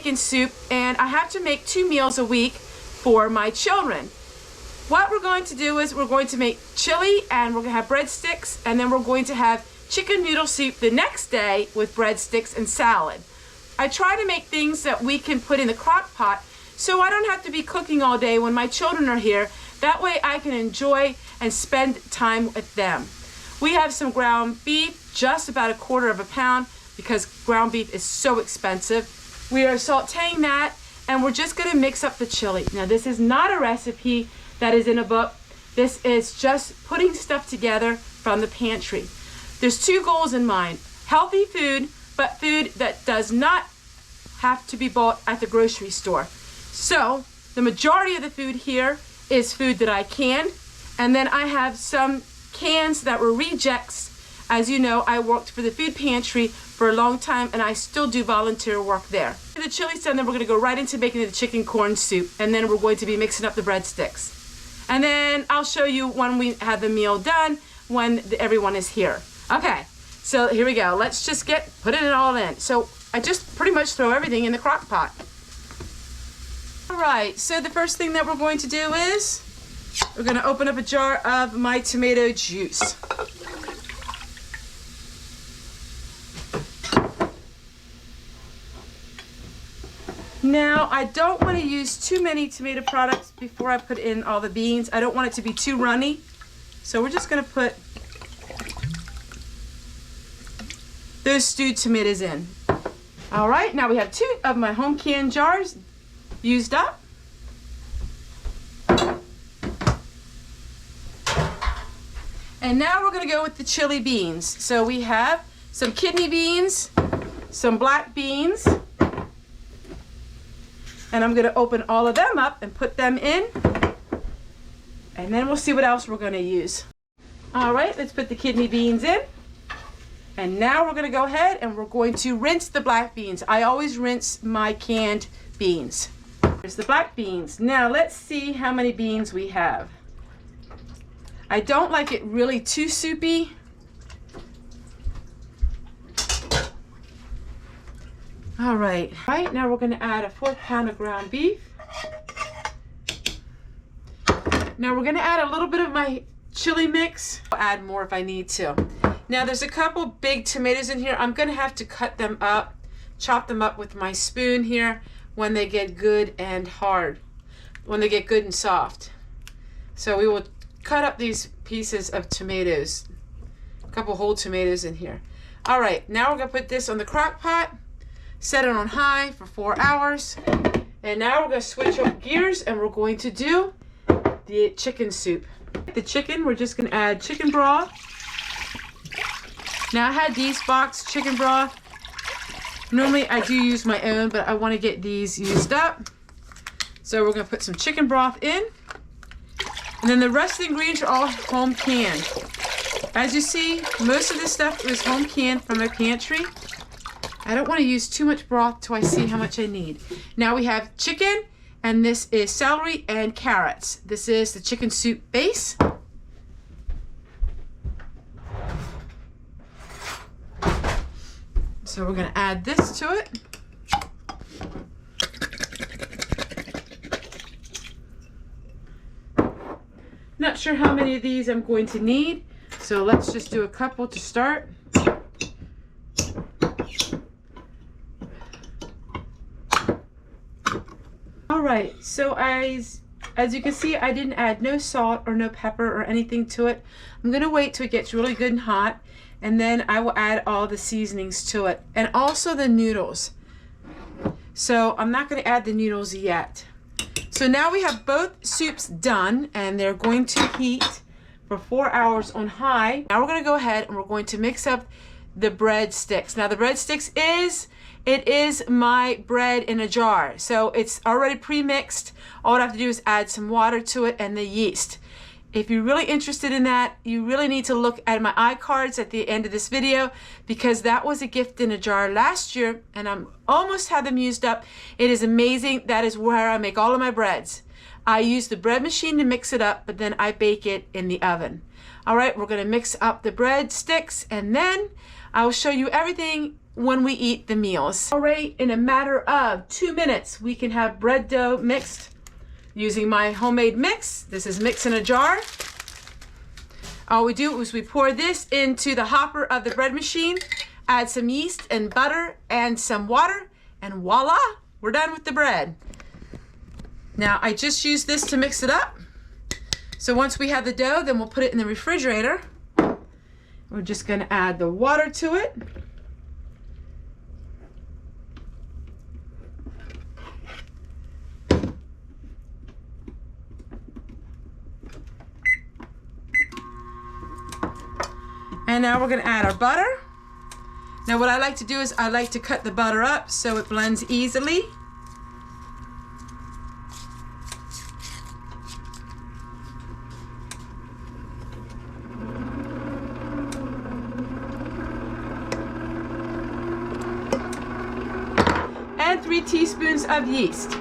chicken soup, and I have to make 2 meals a week for my children. What we're going to do is we're going to make chili, and we're going to have breadsticks, and then we're going to have chicken noodle soup the next day with breadsticks and salad. I try to make things that we can put in the crock pot so I don't have to be cooking all day when my children are here. That way I can enjoy and spend time with them. We have some ground beef, just about 1/4 pound, because ground beef is so expensive. We are sauteing that, and we're just gonna mix up the chili. Now this is not a recipe that is in a book. This is just putting stuff together from the pantry. There's 2 goals in mind: healthy food, but food that does not have to be bought at the grocery store. So the majority of the food here is food that I canned, and then I have some cans that were rejects. As you know, I worked for the food pantry for a long time, and I still do volunteer work there. The chili's done, then we're gonna go right into making the chicken corn soup, and then we're going to be mixing up the breadsticks. And then I'll show you when we have the meal done, when everyone is here. Okay, so here we go. Let's just put it all in. So I just pretty much throw everything in the crock pot. All right, so the first thing that we're going to do is we're gonna open up a jar of my tomato juice. Now, I don't want to use too many tomato products before I put in all the beans. I don't want it to be too runny. So we're just going to put those stewed tomatoes in. All right, now we have 2 of my home canned jars used up. And now we're going to go with the chili beans. So we have some kidney beans, some black beans, and I'm going to open all of them up and put them in, and then we'll see what else we're going to use. All right, let's put the kidney beans in, and now we're going to go ahead and we're going to rinse the black beans. I always rinse my canned beans. Here's the black beans. Now let's see how many beans we have. I don't like it really too soupy. All right, now we're gonna add a 1/4 pound of ground beef. Now we're gonna add a little bit of my chili mix. I'll add more if I need to. Now there's a couple big tomatoes in here. I'm gonna have to cut them up, chop them up with my spoon here when they get good and hard, when they get good and soft. So we will cut up these pieces of tomatoes, a couple whole tomatoes in here. All right, now we're gonna put this on the crock pot, set it on high for 4 hours, and now we're gonna switch up gears and we're going to do the chicken soup. The chicken, we're just gonna add chicken broth. Now I had these boxed chicken broth. Normally I do use my own, but I want to get these used up. So we're gonna put some chicken broth in, and then the rest of the ingredients are all home canned. As you see, most of this stuff is home canned from my pantry. I don't want to use too much broth till I see how much I need. Now we have chicken, and this is celery and carrots. This is the chicken soup base. So we're going to add this to it. Not sure how many of these I'm going to need, so let's just do a couple to start. All right, so as you can see, I didn't add no salt or no pepper or anything to it. I'm gonna wait till it gets really good and hot, and then I will add all the seasonings to it, and also the noodles. So I'm not gonna add the noodles yet. So now we have both soups done, and they're going to heat for 4 hours on high. Now we're gonna go ahead and we're going to mix up the breadsticks. Now the breadsticks is my bread in a jar. So it's already pre-mixed. All I have to do is add some water to it and the yeast. If you're really interested in that, you really need to look at my iCards at the end of this video, because that was a gift in a jar last year and I'm almost had them used up. It is amazing. That is where I make all of my breads. I use the bread machine to mix it up, but then I bake it in the oven. All right, we're gonna mix up the bread sticks, and then I will show you everything when we eat the meals. All right, in a matter of 2 minutes, we can have bread dough mixed using my homemade mix. This is mix in a jar. All we do is we pour this into the hopper of the bread machine, add some yeast and butter and some water, and voila, we're done with the bread. Now, I just used this to mix it up. So once we have the dough, then we'll put it in the refrigerator. We're just gonna add the water to it. And now we're gonna add our butter. Now what I like to do is I like to cut the butter up so it blends easily. And 3 teaspoons of yeast.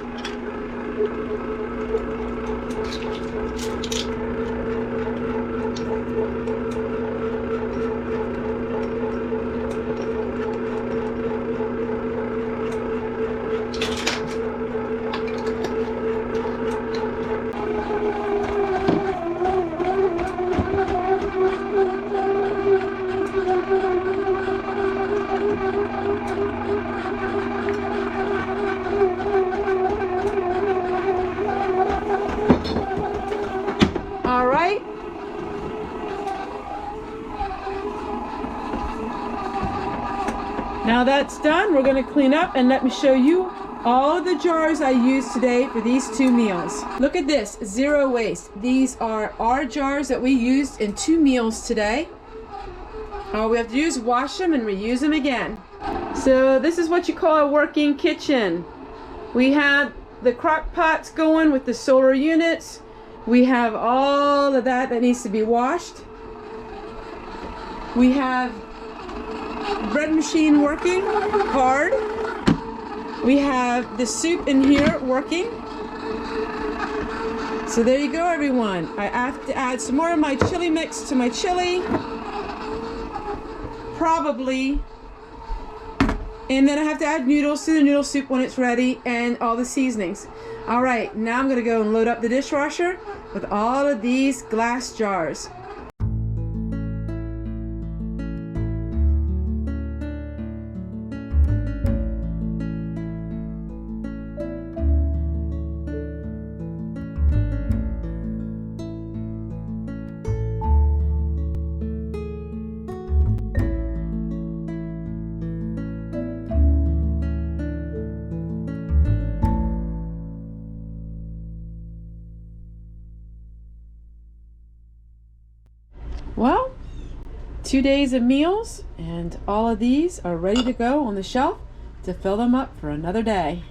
All right. Now that's done, we're going to clean up and let me show you all the jars I used today for these 2 meals. Look at this, 0 waste. These are our jars that we used in 2 meals today. All we have to do is wash them and reuse them again. So this is what you call a working kitchen. We have the crock pots going with the solar units. We have all of that needs to be washed. We have bread machine working hard. We have the soup in here working. So there you go, everyone. I have to add some more of my chili mix to my chili. Probably. And then I have to add noodles to the noodle soup when it's ready and all the seasonings. All right, now I'm gonna go and load up the dishwasher with all of these glass jars. Well, 2 days of meals, and all of these are ready to go on the shelf to fill them up for another day.